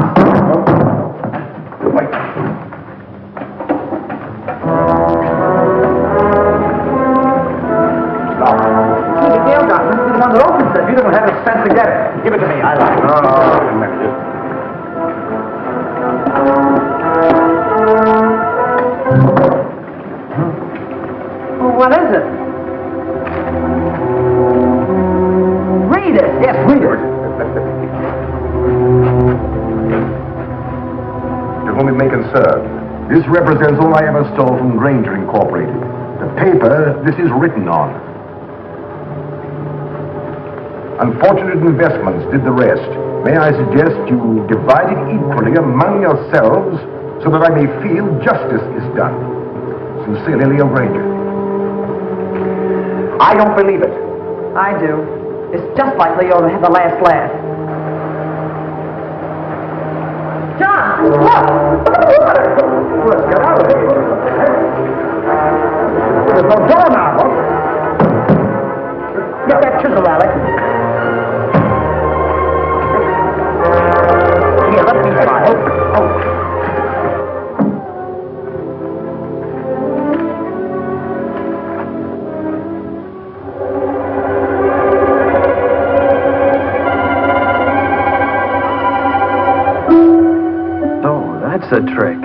[SPEAKER 2] Wait. Stop.
[SPEAKER 6] The Gale gun must be the one that opens it.
[SPEAKER 3] You don't have the sense to get it. Give it to me. I like it.
[SPEAKER 2] No, wait a minute.
[SPEAKER 6] What is it? Read it.
[SPEAKER 3] Yes, read it.
[SPEAKER 2] To whom it may concern, this represents all I ever stole from Granger Incorporated. The paper this is written on. Unfortunate investments did the rest. May I suggest you divide it equally among yourselves so that I may feel justice is done. Sincerely, Leo Granger.
[SPEAKER 3] I don't believe it.
[SPEAKER 6] I do. It's just like Leo to have the last laugh. John, look!
[SPEAKER 3] Let's get out of here. There's no door now. Get that chisel, Alec. Here, let me try. Oh.
[SPEAKER 8] That's a trick.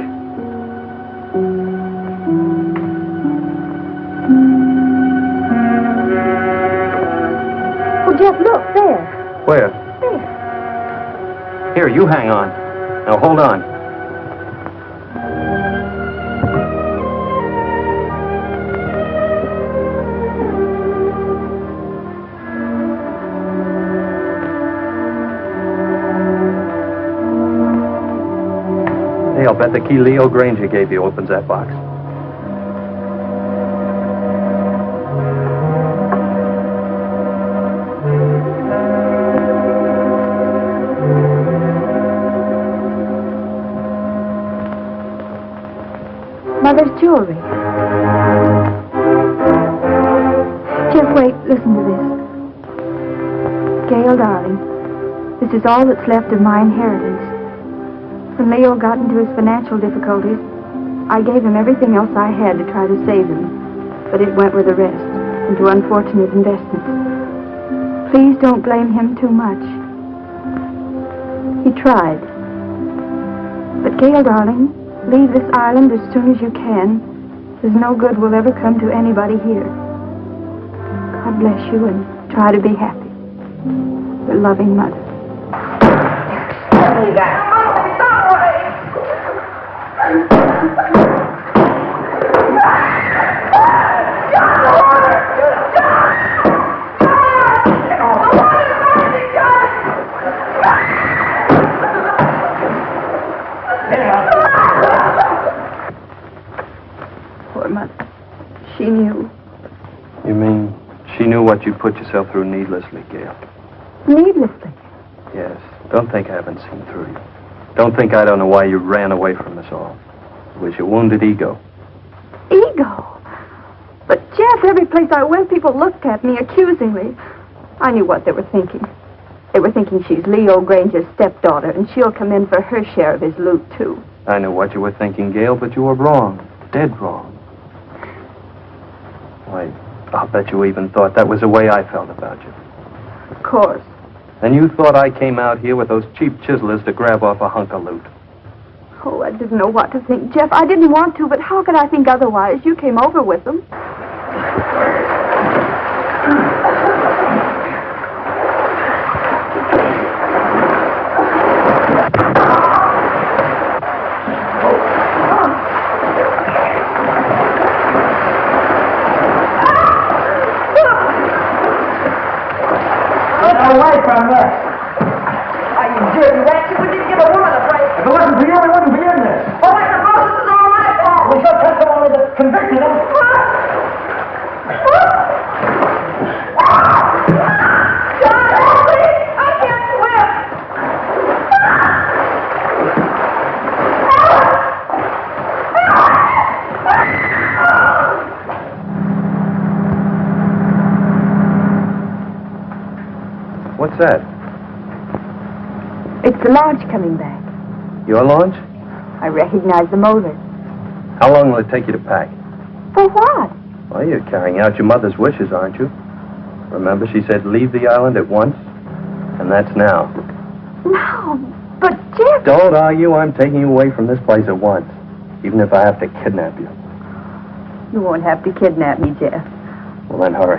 [SPEAKER 1] Oh, Jeff, look, there.
[SPEAKER 8] Where?
[SPEAKER 1] There.
[SPEAKER 8] Here, you hang on. Now, hold on. Hey, I'll bet the key Leo Granger gave you opens that box.
[SPEAKER 1] Mother's jewelry. Jeff, wait, listen to this. Gail, darling, this is all that's left of my inheritance. When Leo got into his financial difficulties, I gave him everything else I had to try to save him, but it went with the rest, into unfortunate investments. Please don't blame him too much. He tried. But Gail, darling, leave this island as soon as you can. There's no good will ever come to anybody here. God bless you and try to be happy. Your loving mother.
[SPEAKER 7] Tell me that.
[SPEAKER 1] Poor mother. She knew.
[SPEAKER 8] You mean she knew what you put yourself through needlessly, Gail?
[SPEAKER 1] Needlessly.
[SPEAKER 8] Yes. Don't think I haven't seen through you. Don't think I don't know why you ran away from us all. It was your wounded ego.
[SPEAKER 1] Ego? But, Jeff, every place I went, people looked at me accusingly. I knew what they were thinking. They were thinking she's Leo Granger's stepdaughter, and she'll come in for her share of his loot, too.
[SPEAKER 8] I knew what you were thinking, Gail, but you were wrong. Dead wrong. Why, I'll bet you even thought that was the way I felt about you.
[SPEAKER 1] Of course.
[SPEAKER 8] And you thought I came out here with those cheap chiselers to grab off a hunk of loot.
[SPEAKER 1] Oh, I didn't know what to think, Jeff. I didn't want to, but how could I think otherwise? You came over with them.
[SPEAKER 7] Away from this. Are you dirty rats? You didn't give a woman a break. If it wasn't for you, we wouldn't be in this. Oh, I suppose this is all my fault. We shall testimony that convicted him. John, help me! I can't swim.
[SPEAKER 8] What's that?
[SPEAKER 1] It's the launch coming back.
[SPEAKER 8] Your launch?
[SPEAKER 1] I recognize the motor.
[SPEAKER 8] How long will it take you to pack?
[SPEAKER 1] For what?
[SPEAKER 8] Well, you're carrying out your mother's wishes, aren't you? Remember, she said leave the island at once? And that's now.
[SPEAKER 1] No, but Jeff...
[SPEAKER 8] Don't argue. I'm taking you away from this place at once. Even if I have to kidnap you.
[SPEAKER 1] You won't have to kidnap me, Jeff.
[SPEAKER 8] Well, then hurry.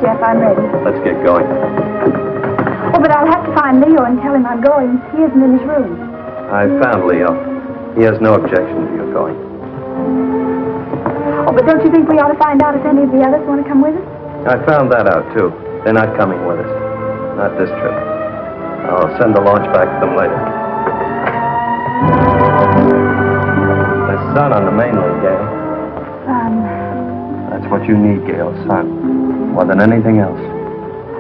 [SPEAKER 1] Jeff. I'm ready.
[SPEAKER 8] Let's get going.
[SPEAKER 1] Oh, but I'll have to find Leo and tell him I'm going. He isn't in his room.
[SPEAKER 8] I found Leo. He has no objection to your going.
[SPEAKER 1] Oh, but don't you think we ought to find out if any of the others want to come with us?
[SPEAKER 8] I found that out, too. They're not coming with us. Not this trip. I'll send the launch back to them later. There's sun on the mainland, Gail. That's what you need, Gail. Sun. More than anything else.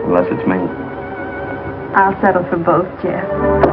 [SPEAKER 8] Unless it's me.
[SPEAKER 1] I'll settle for both, Jeff.